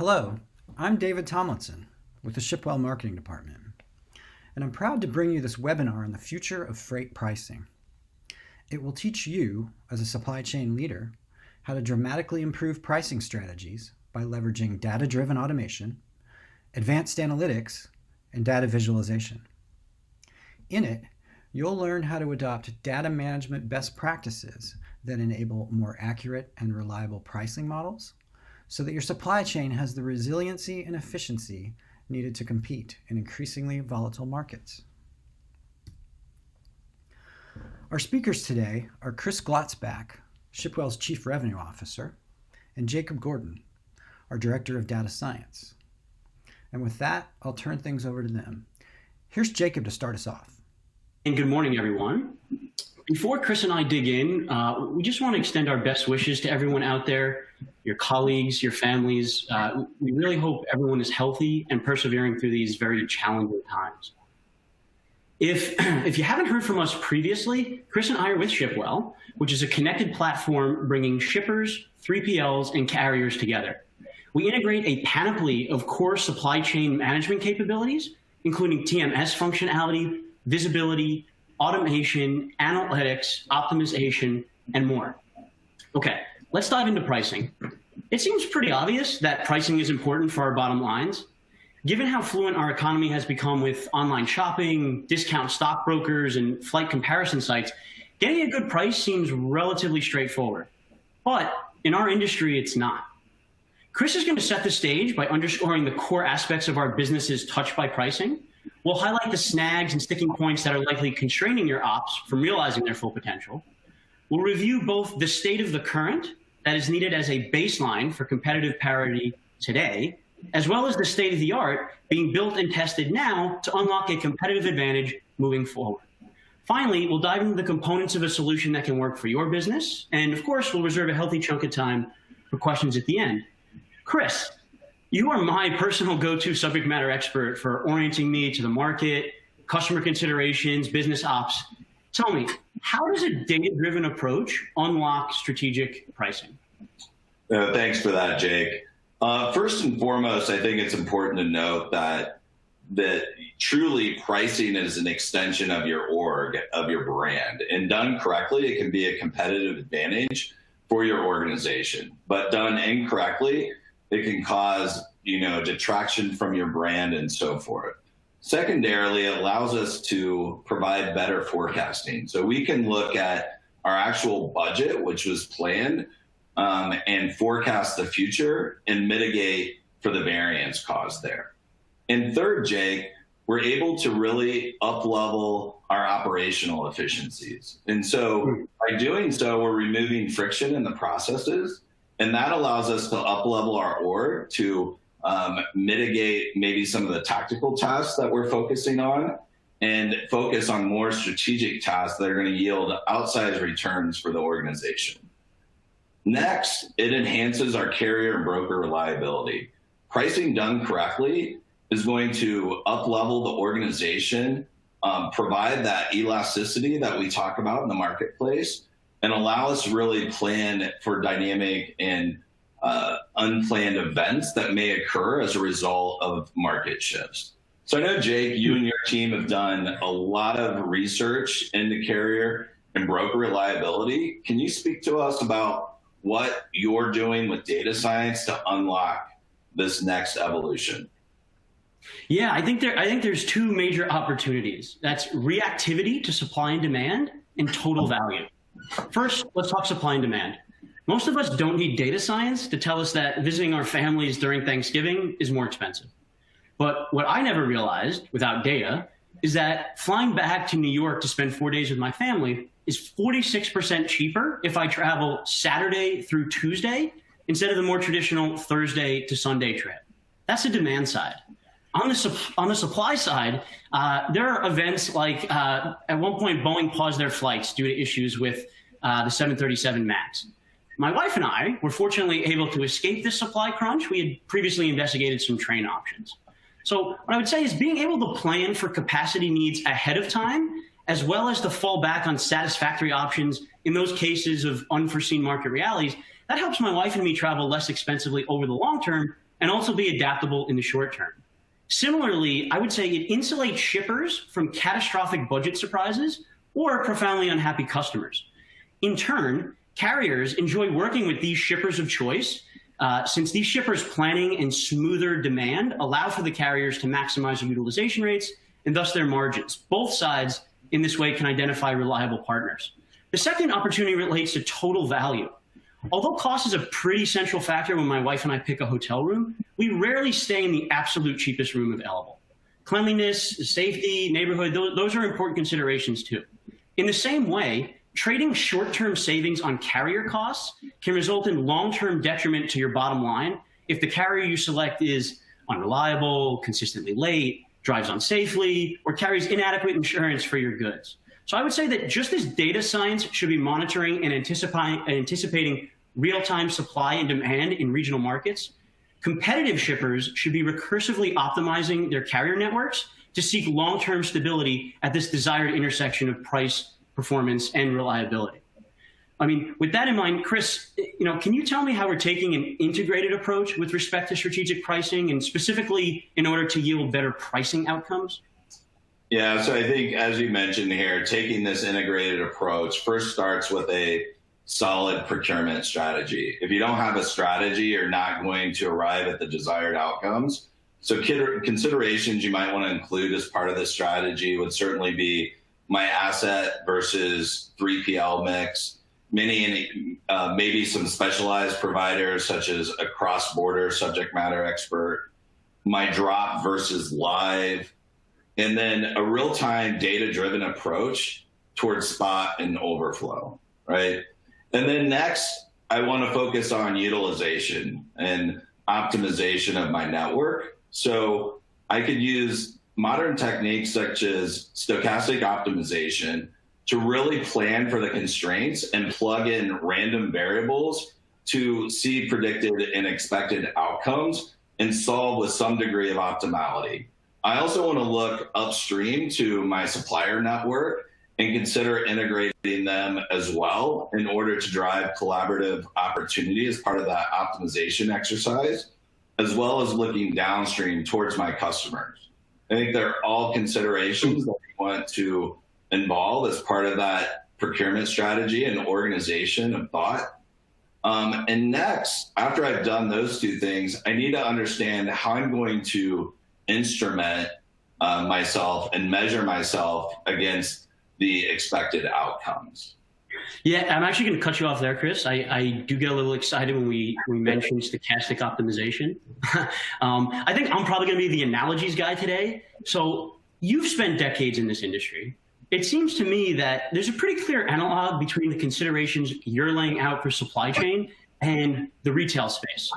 Hello, I'm David Tomlinson with the Shipwell Marketing Department, and I'm proud to bring you this webinar on the future of freight pricing. It will teach you, as a supply chain leader, how to dramatically improve pricing strategies by leveraging data-driven automation, advanced analytics, and data visualization. In it, you'll learn how to adopt data management best practices that enable more accurate and reliable pricing models so that your supply chain has the resiliency and efficiency needed to compete in increasingly volatile markets. Our speakers today are Chris Glotzbach, Shipwell's Chief Revenue Officer, and Jacob Gordon, our Director of Data Science. And with that, I'll turn things over to them. Here's Jacob to start us off. And good morning, everyone. Before Chris and I dig in, we just want to extend our best wishes to everyone out there, your colleagues, your families. We really hope everyone is healthy and persevering through these very challenging times. If you haven't heard from us previously, Chris and I are with Shipwell, which is a connected platform bringing shippers, 3PLs, and carriers together. We integrate a panoply of core supply chain management capabilities, including TMS functionality, visibility, automation, analytics, optimization, and more. Okay, let's dive into pricing. It seems pretty obvious that pricing is important for our bottom lines. Given how fluent our economy has become with online shopping, discount stockbrokers, and flight comparison sites, getting a good price seems relatively straightforward. But in our industry, it's not. Chris is going to set the stage by underscoring the core aspects of our businesses touched by pricing. We'll highlight the snags and sticking points that are likely constraining your ops from realizing their full potential. We'll review both the state of the current that is needed as a baseline for competitive parity today, as well as the state of the art being built and tested now to unlock a competitive advantage moving forward. Finally, we'll dive into the components of a solution that can work for your business. And of course, we'll reserve a healthy chunk of time for questions at the end. Chris, you are my personal go-to subject matter expert for orienting me to the market, customer considerations, business ops. Tell me, how does a data-driven approach unlock strategic pricing? Thanks for that, Jake. First and foremost, I think it's important to note that truly pricing is an extension of your org, of your brand. And done correctly, it can be a competitive advantage for your organization. But done incorrectly, it can cause, detraction from your brand and so forth. Secondarily, it allows us to provide better forecasting. So we can look at our actual budget, which was planned, and forecast the future and mitigate for the variance caused there. And third, Jake, we're able to really up-level our operational efficiencies. And so by doing so, we're removing friction in the processes. And that allows us to up-level our org to mitigate maybe some of the tactical tasks that we're focusing on and focus on more strategic tasks that are going to yield outsized returns for the organization. Next, it enhances our carrier and broker reliability. Pricing done correctly is going to up-level the organization, provide that elasticity that we talk about in the marketplace, and allow us to really plan for dynamic and unplanned events that may occur as a result of market shifts. So I know, Jake, you and your team have done a lot of research into carrier and broker reliability. Can you speak to us about what you're doing with data science to unlock this next evolution? Yeah, I think there's two major opportunities. That's reactivity to supply and demand and total value. First, let's talk supply and demand. Most of us don't need data science to tell us that visiting our families during Thanksgiving is more expensive. But what I never realized without data is that flying back to New York to spend 4 days with my family is 46% cheaper if I travel Saturday through Tuesday instead of the more traditional Thursday to Sunday trip. That's the demand side. On the supply side, there are events like at one point Boeing paused their flights due to issues with the 737 MAX. My wife and I were fortunately able to escape this supply crunch. We had previously investigated some train options. So what I would say is being able to plan for capacity needs ahead of time, as well as to fall back on satisfactory options in those cases of unforeseen market realities, that helps my wife and me travel less expensively over the long term and also be adaptable in the short term. Similarly, I would say it insulates shippers from catastrophic budget surprises or profoundly unhappy customers. In turn, carriers enjoy working with these shippers of choice since these shippers' planning and smoother demand allow for the carriers to maximize their utilization rates and thus their margins. Both sides in this way can identify reliable partners. The second opportunity relates to total value. Although cost is a pretty central factor when my wife and I pick a hotel room, we rarely stay in the absolute cheapest room available. Cleanliness, safety, neighborhood, those are important considerations too. In the same way, trading short-term savings on carrier costs can result in long-term detriment to your bottom line if the carrier you select is unreliable, consistently late, drives unsafely, or carries inadequate insurance for your goods. So I would say that just as data science should be monitoring and anticipating real-time supply and demand in regional markets, competitive shippers should be recursively optimizing their carrier networks to seek long-term stability at this desired intersection of price, performance, and reliability. I mean, with that in mind, Chris, can you tell me how we're taking an integrated approach with respect to strategic pricing, and specifically in order to yield better pricing outcomes? Yeah, so I think, as you mentioned here, taking this integrated approach first starts with a solid procurement strategy. If you don't have a strategy, you're not going to arrive at the desired outcomes. So considerations you might want to include as part of this strategy would certainly be my asset versus 3PL mix, maybe some specialized providers such as a cross-border subject matter expert, my drop versus live, and then a real-time data-driven approach towards spot and overflow, right? And then next, I want to focus on utilization and optimization of my network. So I could use modern techniques such as stochastic optimization to really plan for the constraints and plug in random variables to see predicted and expected outcomes and solve with some degree of optimality. I also want to look upstream to my supplier network and consider integrating them as well in order to drive collaborative opportunity as part of that optimization exercise, as well as looking downstream towards my customers. I think they're all considerations that we want to involve as part of that procurement strategy and organization of thought. And next, after I've done those two things, I need to understand how I'm going to instrument myself and measure myself against the expected outcomes. Yeah, I'm actually going to cut you off there, Chris. I do get a little excited when we mention stochastic optimization. I think I'm probably going to be the analogies guy today. So you've spent decades in this industry. It seems to me that there's a pretty clear analog between the considerations you're laying out for supply chain and the retail space.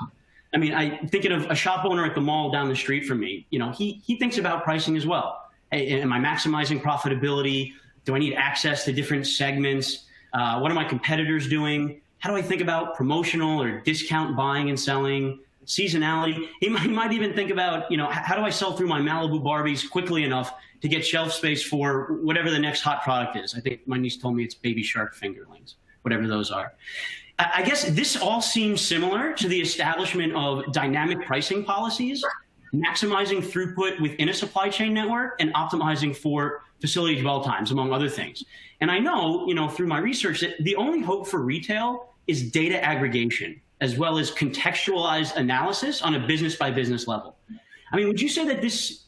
I mean, I'm thinking of a shop owner at the mall down the street from me. He thinks about pricing as well. Hey, am I maximizing profitability? Do I need access to different segments? What are my competitors doing? How do I think about promotional or discount buying and selling, seasonality? He might even think about, how do I sell through my Malibu Barbies quickly enough to get shelf space for whatever the next hot product is. I think my niece told me it's Baby Shark fingerlings, whatever those are. I guess this all seems similar to the establishment of dynamic pricing policies, maximizing throughput within a supply chain network and optimizing for facility dwell times, among other things. And I know, through my research that the only hope for retail is data aggregation, as well as contextualized analysis on a business by business level. I mean, would you say that this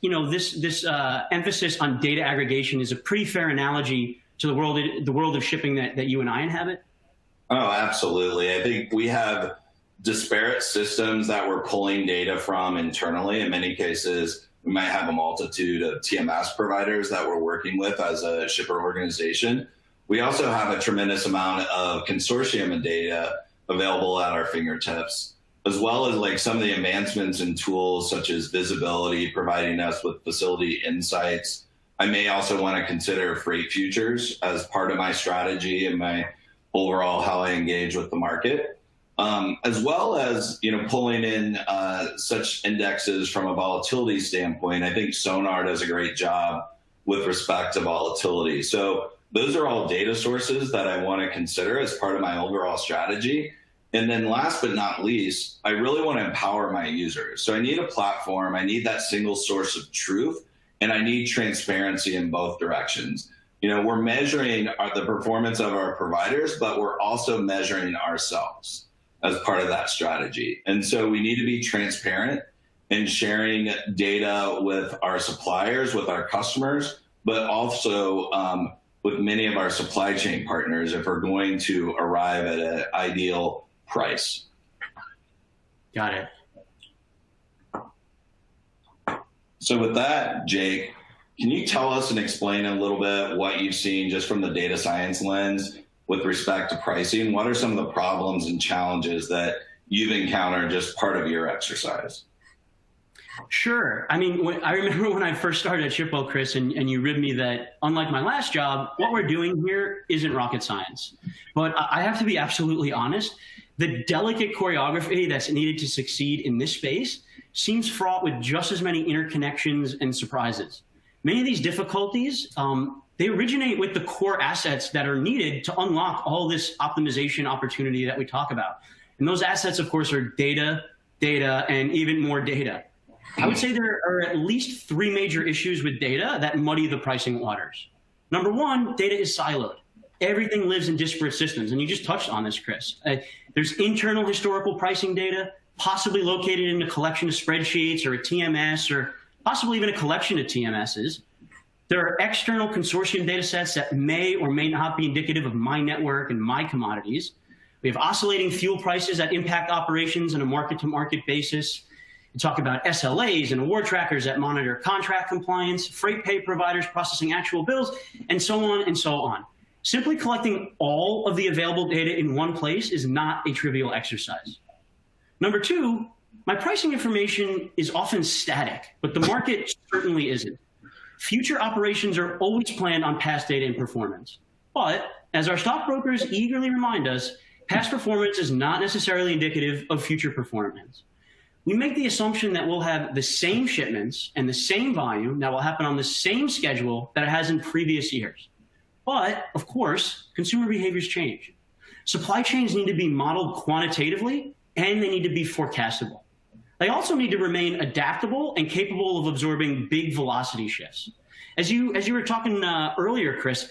emphasis on data aggregation is a pretty fair analogy to the world of shipping that you and I inhabit? Oh, absolutely. I think we have disparate systems that we're pulling data from internally. In many cases, we might have a multitude of TMS providers that we're working with as a shipper organization. We also have a tremendous amount of consortium and data available at our fingertips, as well as some of the advancements in tools such as visibility, providing us with facility insights. I may also want to consider freight futures as part of my strategy and my overall how I engage with the market, as well as pulling in such indexes from a volatility standpoint. I think Sonar does a great job with respect to volatility. So those are all data sources that I want to consider as part of my overall strategy. And then last but not least, I really want to empower my users. So I need a platform, I need that single source of truth, and I need transparency in both directions. We're measuring the performance of our providers, but we're also measuring ourselves as part of that strategy. And so we need to be transparent in sharing data with our suppliers, with our customers, but also with many of our supply chain partners if we're going to arrive at an ideal price. Got it. So with that, Jake, can you tell us and explain a little bit what you've seen just from the data science lens with respect to pricing? What are some of the problems and challenges that you've encountered just part of your exercise? Sure. I mean, I remember when I first started at Shipwell, Chris, and you ribbed me that, unlike my last job, what we're doing here isn't rocket science. But I have to be absolutely honest. The delicate choreography that's needed to succeed in this space seems fraught with just as many interconnections and surprises. Many of these difficulties, they originate with the core assets that are needed to unlock all this optimization opportunity that we talk about. And those assets, of course, are data, and even more data. I would say there are at least 3 major issues with data that muddy the pricing waters. Number one, data is siloed. Everything lives in disparate systems, and you just touched on this, Chris. There's internal historical pricing data, possibly located in a collection of spreadsheets or a TMS, or possibly even a collection of TMSs. There are external consortium data sets that may or may not be indicative of my network and my commodities. We have oscillating fuel prices that impact operations on a market-to-market basis. We talk about SLAs and award trackers that monitor contract compliance, freight pay providers processing actual bills, and so on and so on. Simply collecting all of the available data in one place is not a trivial exercise. Number two, my pricing information is often static, but the market certainly isn't. Future operations are always planned on past data and performance. But as our stockbrokers eagerly remind us, past performance is not necessarily indicative of future performance. We make the assumption that we'll have the same shipments and the same volume that will happen on the same schedule that it has in previous years. But, of course, consumer behaviors change. Supply chains need to be modeled quantitatively, and they need to be forecastable. They also need to remain adaptable and capable of absorbing big velocity shifts. As you were talking earlier, Chris,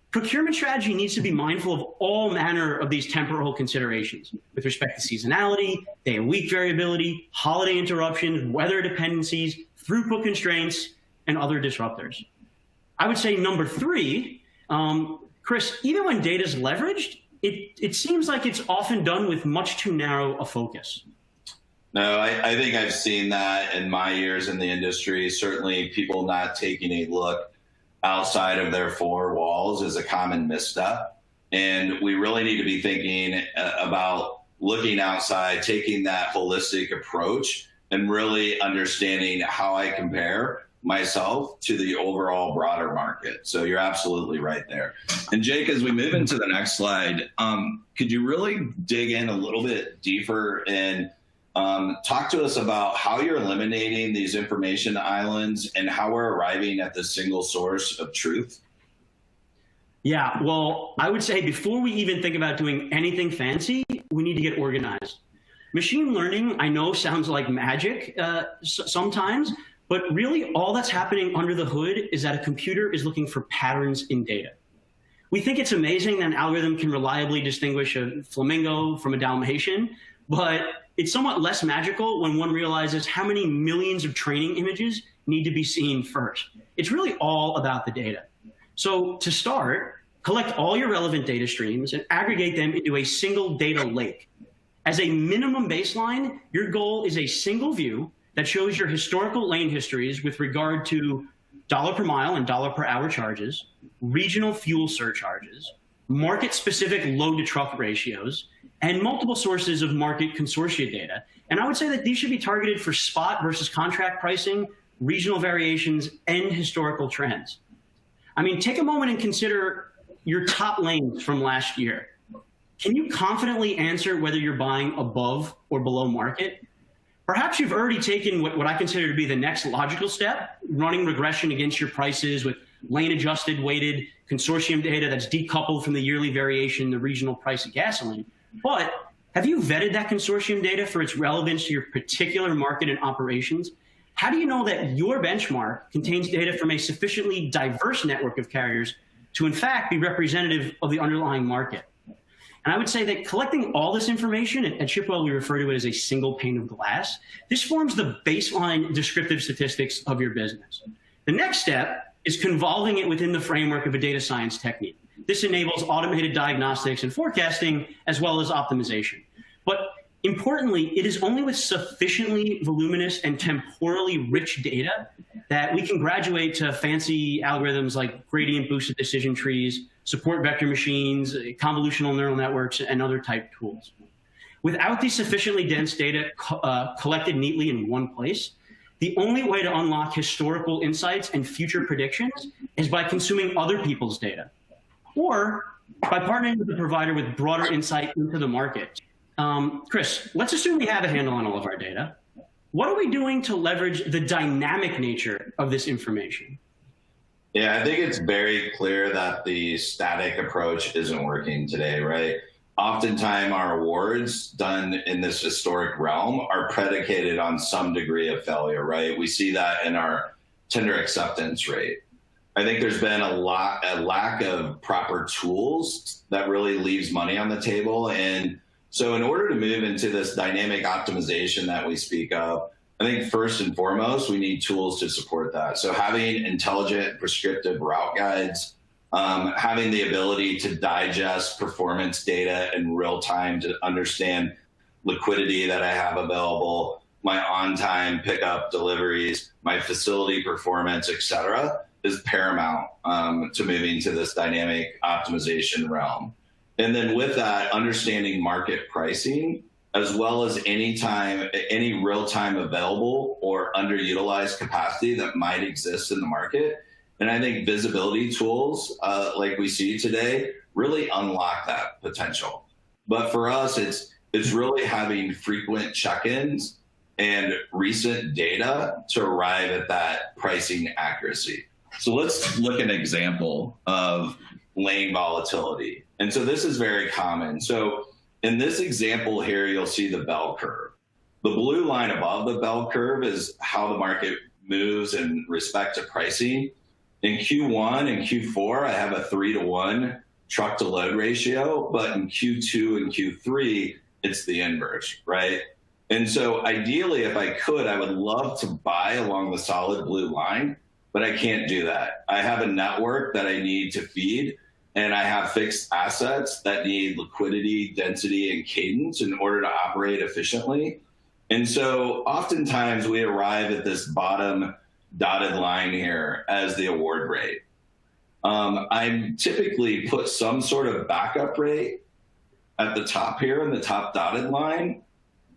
procurement strategy needs to be mindful of all manner of these temporal considerations with respect to seasonality, day-of-week variability, holiday interruptions, weather dependencies, throughput constraints, and other disruptors. I would say number 3, Chris, even when data is leveraged, it seems like it's often done with much too narrow a focus. No, I think I've seen that in my years in the industry. Certainly people not taking a look outside of their 4 walls is a common misstep. And we really need to be thinking about looking outside, taking that holistic approach, and really understanding how I compare myself to the overall broader market. So you're absolutely right there. And Jake, as we move into the next slide, could you really dig in a little bit deeper and talk to us about how you're eliminating these information islands and how we're arriving at the single source of truth? Yeah, well, I would say before we even think about doing anything fancy, we need to get organized. Machine learning, I know, sounds like magic sometimes, but really all that's happening under the hood is that a computer is looking for patterns in data. We think it's amazing that an algorithm can reliably distinguish a flamingo from a Dalmatian, but it's somewhat less magical when one realizes how many millions of training images need to be seen first. It's really all about the data. So to start, collect all your relevant data streams and aggregate them into a single data lake. As a minimum baseline, your goal is a single view that shows your historical lane histories with regard to dollar per mile and dollar per hour charges, regional fuel surcharges, market-specific load-to-truck ratios, and multiple sources of market consortia data. And I would say that these should be targeted for spot versus contract pricing, regional variations, and historical trends. I mean, take a moment and consider your top lanes from last year. Can you confidently answer whether you're buying above or below market? Perhaps you've already taken what I consider to be the next logical step, running regression against your prices with lane-adjusted, weighted consortium data that's decoupled from the yearly variation in the regional price of gasoline. But Have you vetted that consortium data for its relevance to your particular market and operations? How do you know that your benchmark contains data from a sufficiently diverse network of carriers to, in fact, be representative of the underlying market? And I would say that collecting all this information, at Shipwell we refer to it as a single pane of glass, this forms the baseline descriptive statistics of your business. The next step is convolving it within the framework of a data science technique. This enables automated diagnostics and forecasting, as well as optimization. But importantly, it is only with sufficiently voluminous and temporally rich data that we can graduate to fancy algorithms like gradient boosted decision trees, support vector machines, convolutional neural networks, and other type tools. Without these sufficiently dense data collected neatly in one place, the only way to unlock historical insights and future predictions is by consuming other people's data, or by partnering with a provider with broader insight into the market. Chris, let's assume we have a handle on all of our data. What are we doing to leverage the dynamic nature of this information? Yeah, I think it's very clear that the static approach isn't working today, right? Oftentimes our awards done in this historic realm are predicated on some degree of failure, right? We see that in our tender acceptance rate. I think there's been a lack of proper tools that really leaves money on the table. And so in order to move into this dynamic optimization that we speak of, I think first and foremost, we need tools to support that. So having intelligent prescriptive route guides, having the ability to digest performance data in real time to understand liquidity that I have available, my on-time pickup deliveries, my facility performance, et cetera, is paramount to moving to this dynamic optimization realm. And then with that, understanding market pricing, as well as any real-time available or underutilized capacity that might exist in the market. And I think visibility tools like we see today really unlock that potential. But for us, it's really having frequent check-ins and recent data to arrive at that pricing accuracy. So let's look at an example of lane volatility. And so this is very common. So in this example here, you'll see the bell curve. The blue line above the bell curve is how the market moves in respect to pricing. In Q1 and Q4, I have a 3-to-1 truck to load ratio, but in Q2 and Q3, it's the inverse, right? And so ideally, if I could, I would love to buy along the solid blue line, but I can't do that. I have a network that I need to feed, and I have fixed assets that need liquidity, density, and cadence in order to operate efficiently. And so oftentimes we arrive at this bottom dotted line here as the award rate. I typically put some sort of backup rate at the top here in the top dotted line.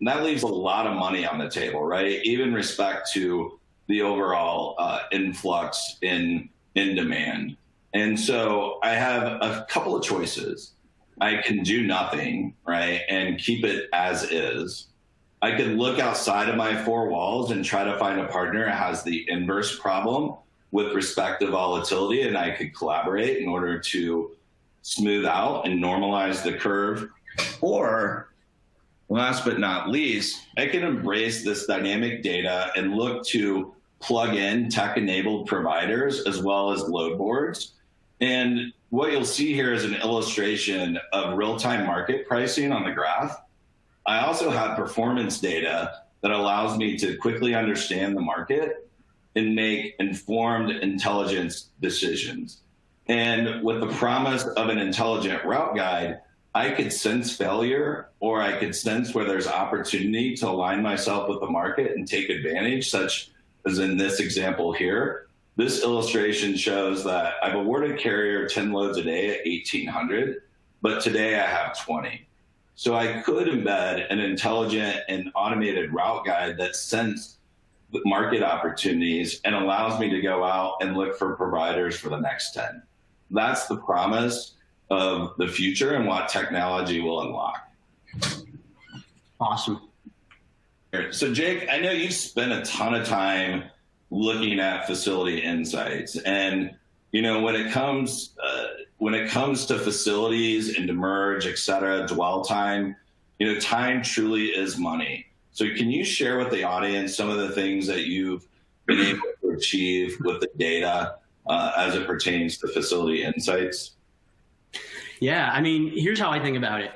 And that leaves a lot of money on the table, right? Even respect to the overall influx in demand. And so I have a couple of choices. I can do nothing, right, and keep it as is. I could look outside of my four walls and try to find a partner that has the inverse problem with respect to volatility, and I could collaborate in order to smooth out and normalize the curve. Or, last but not least, I can embrace this dynamic data and look to plug in tech-enabled providers as well as load boards. And what you'll see here is an illustration of real-time market pricing on the graph. I also have performance data that allows me to quickly understand the market and make informed intelligence decisions. And with the promise of an intelligent route guide, I could sense failure, or I could sense where there's opportunity to align myself with the market and take advantage, such as in this example here. This illustration shows that I've awarded carrier 10 loads a day at 1,800, but today I have 20. So I could embed an intelligent and automated route guide that senses market opportunities and allows me to go out and look for providers for the next 10. That's the promise of the future and what technology will unlock. Awesome. So Jake, I know you've spent a ton of time looking at facility insights, and when it comes to facilities and demurrage, et cetera, dwell time, time truly is money. So can you share with the audience some of the things that you've been able to achieve with the data as it pertains to Facility Insights? Yeah, I mean, here's how I think about it.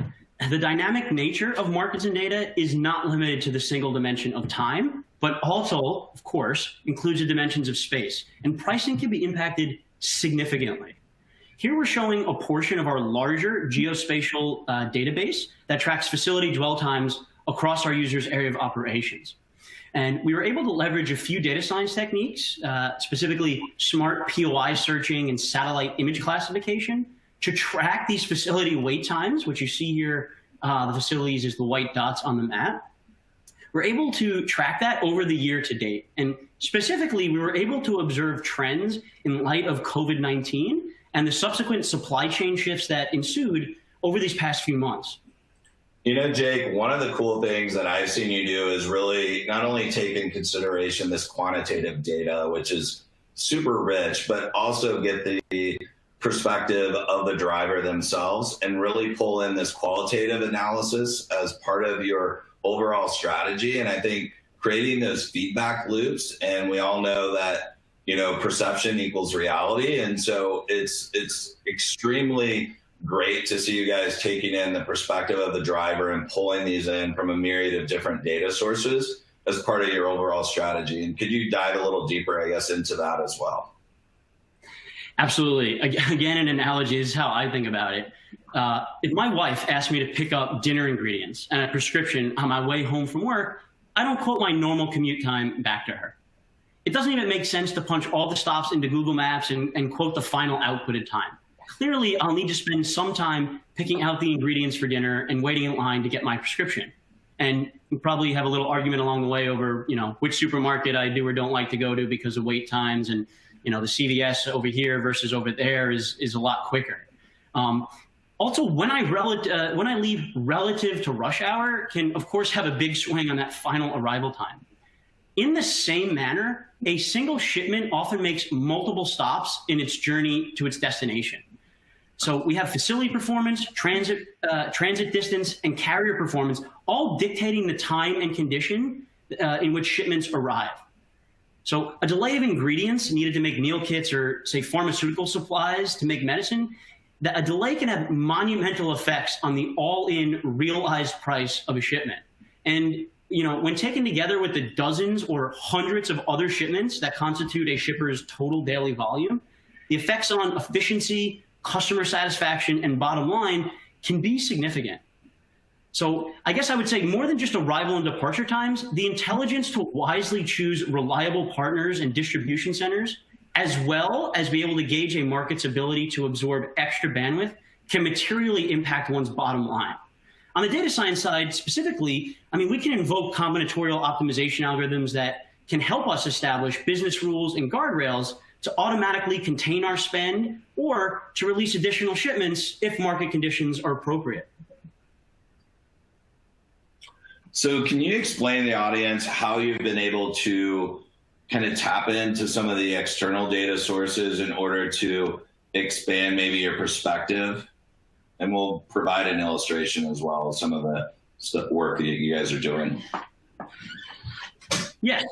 The dynamic nature of markets and data is not limited to the single dimension of time, but also, of course, includes the dimensions of space. And pricing can be impacted significantly. Here we're showing a portion of our larger geospatial database that tracks facility dwell times across our users' area of operations. And we were able to leverage a few data science techniques, specifically smart POI searching and satellite image classification, to track these facility wait times, which you see here, the facilities is the white dots on the map. We're able to track that over the year to date. And specifically, we were able to observe trends in light of COVID-19 and the subsequent supply chain shifts that ensued over these past few months. Jake, one of the cool things that I've seen you do is really not only take in consideration this quantitative data, which is super rich, but also get the perspective of the driver themselves and really pull in this qualitative analysis as part of your overall strategy. And I think creating those feedback loops, and we all know that, perception equals reality. And so it's extremely great to see you guys taking in the perspective of the driver and pulling these in from a myriad of different data sources as part of your overall strategy. And could you dive a little deeper, I guess, into that as well? Absolutely. Again, an analogy is how I think about it. If my wife asked me to pick up dinner ingredients and a prescription on my way home from work, I don't quote my normal commute time back to her. It doesn't even make sense to punch all the stops into Google Maps and quote the final outputted time. Clearly, I'll need to spend some time picking out the ingredients for dinner and waiting in line to get my prescription. And we probably have a little argument along the way over, which supermarket I do or don't like to go to because of wait times, and the CVS over here versus over there is a lot quicker. Also, when I leave relative to rush hour can, of course, have a big swing on that final arrival time. In the same manner, a single shipment often makes multiple stops in its journey to its destination. So we have facility performance, transit distance, and carrier performance, all dictating the time and condition in which shipments arrive. So a delay of ingredients needed to make meal kits or, say, pharmaceutical supplies to make medicine, a delay can have monumental effects on the all-in realized price of a shipment. And when taken together with the dozens or hundreds of other shipments that constitute a shipper's total daily volume, the effects on efficiency, customer satisfaction, and bottom line can be significant. So I guess I would say more than just arrival and departure times, the intelligence to wisely choose reliable partners and distribution centers, as well as be able to gauge a market's ability to absorb extra bandwidth, can materially impact one's bottom line. On the data science side specifically, we can invoke combinatorial optimization algorithms that can help us establish business rules and guardrails to automatically contain our spend or to release additional shipments if market conditions are appropriate. So can you explain to the audience how you've been able to kind of tap into some of the external data sources in order to expand maybe your perspective? And we'll provide an illustration as well of some of the work that you guys are doing. Yes.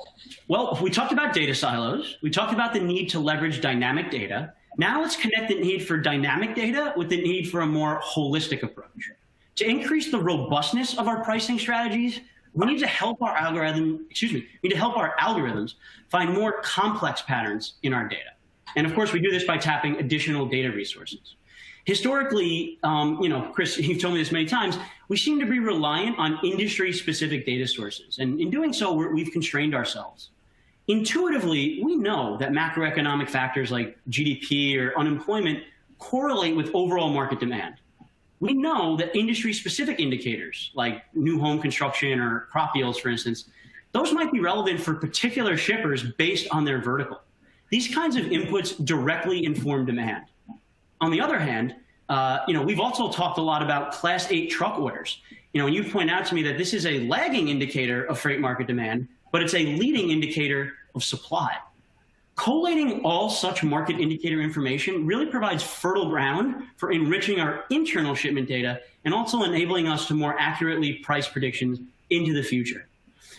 Well, we talked about data silos. We talked about the need to leverage dynamic data. Now let's connect the need for dynamic data with the need for a more holistic approach. To increase the robustness of our pricing strategies, we need to help our algorithms find more complex patterns in our data. And of course, we do this by tapping additional data resources. Historically, Chris, you've told me this many times, we seem to be reliant on industry-specific data sources. And in doing so, we've constrained ourselves. Intuitively, we know that macroeconomic factors like GDP or unemployment correlate with overall market demand. We know that industry-specific indicators like new home construction or crop yields, for instance, those might be relevant for particular shippers based on their vertical. These kinds of inputs directly inform demand. On the other hand, we've also talked a lot about Class 8 truck orders. And you point out to me that this is a lagging indicator of freight market demand, but it's a leading indicator of supply. Collating all such market indicator information really provides fertile ground for enriching our internal shipment data and also enabling us to more accurately price predictions into the future.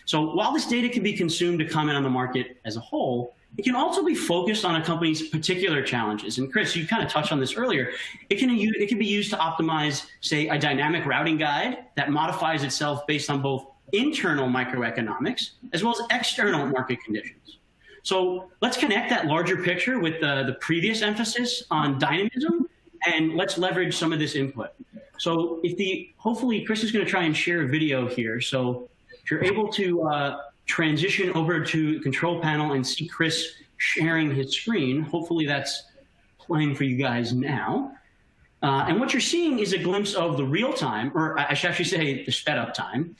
So while this data can be consumed to comment on the market as a whole, it can also be focused on a company's particular challenges. And Chris, you kind of touched on this earlier. It can be used to optimize, say, a dynamic routing guide that modifies itself based on both internal microeconomics as well as external market conditions. So let's connect that larger picture with the previous emphasis on dynamism, and let's leverage some of this input. So hopefully Chris is going to try and share a video here. So if you're able to transition over to the control panel and see Chris sharing his screen, hopefully that's playing for you guys now. And what you're seeing is a glimpse of the real-time, or I should actually say the sped-up time,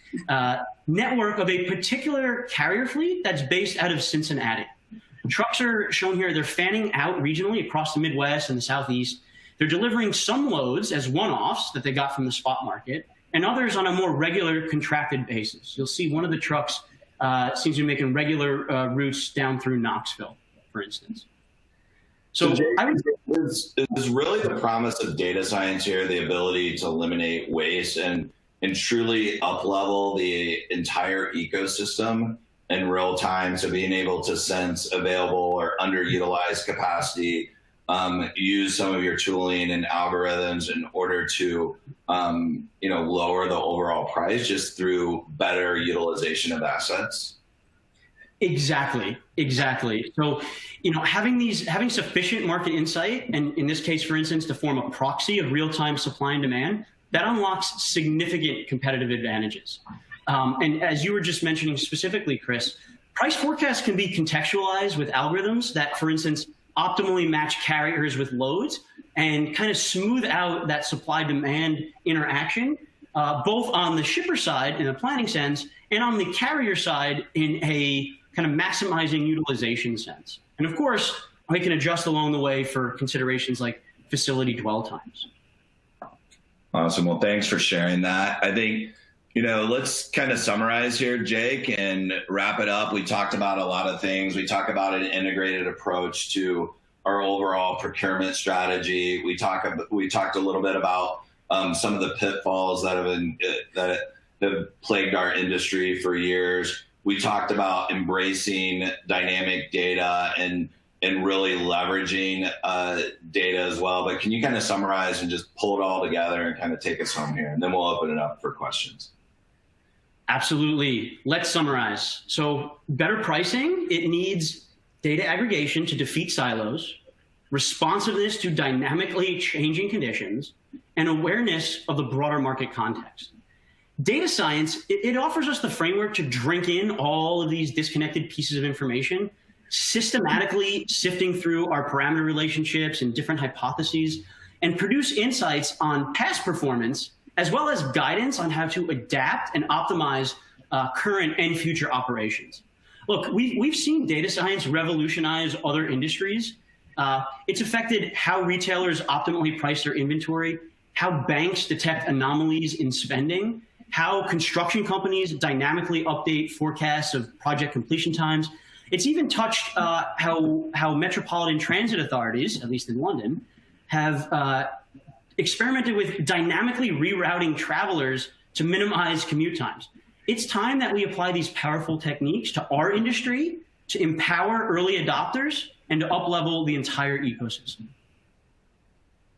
network of a particular carrier fleet that's based out of Cincinnati. Trucks are shown here. They're fanning out regionally across the Midwest and the Southeast. They're delivering some loads as one-offs that they got from the spot market, and others on a more regular contracted basis. You'll see one of the trucks seems to be making regular routes down through Knoxville, for instance. So Jake, I would is really the promise of data science here, the ability to eliminate waste and truly up-level the entire ecosystem in real time. So being able to sense available or underutilized capacity, use some of your tooling and algorithms in order to lower the overall price just through better utilization of assets. Exactly. So, having sufficient market insight, and in this case, for instance, to form a proxy of real-time supply and demand, that unlocks significant competitive advantages. And as you were just mentioning specifically, Chris, price forecasts can be contextualized with algorithms that, for instance, optimally match carriers with loads and kind of smooth out that supply-demand interaction, both on the shipper side in a planning sense and on the carrier side in a kind of maximizing utilization sense. And of course, we can adjust along the way for considerations like facility dwell times. Awesome. Well, thanks for sharing that. I think, let's kind of summarize here, Jake, and wrap it up. We talked about a lot of things. We talked about an integrated approach to our overall procurement strategy. We talked a little bit about some of the pitfalls that have plagued our industry for years. We talked about embracing dynamic data and really leveraging data as well. But can you kind of summarize and just pull it all together and kind of take us home here? And then we'll open it up for questions. Absolutely. Let's summarize. So better pricing, it needs data aggregation to defeat silos, responsiveness to dynamically changing conditions, and awareness of the broader market context. Data science, it offers us the framework to drink in all of these disconnected pieces of information, systematically sifting through our parameter relationships and different hypotheses, and produce insights on past performance, as well as guidance on how to adapt and optimize current and future operations. Look, we've seen data science revolutionize other industries. It's affected how retailers optimally price their inventory, how banks detect anomalies in spending, how construction companies dynamically update forecasts of project completion times. It's even touched how metropolitan transit authorities, at least in London, have experimented with dynamically rerouting travelers to minimize commute times. It's time that we apply these powerful techniques to our industry to empower early adopters and to up-level the entire ecosystem.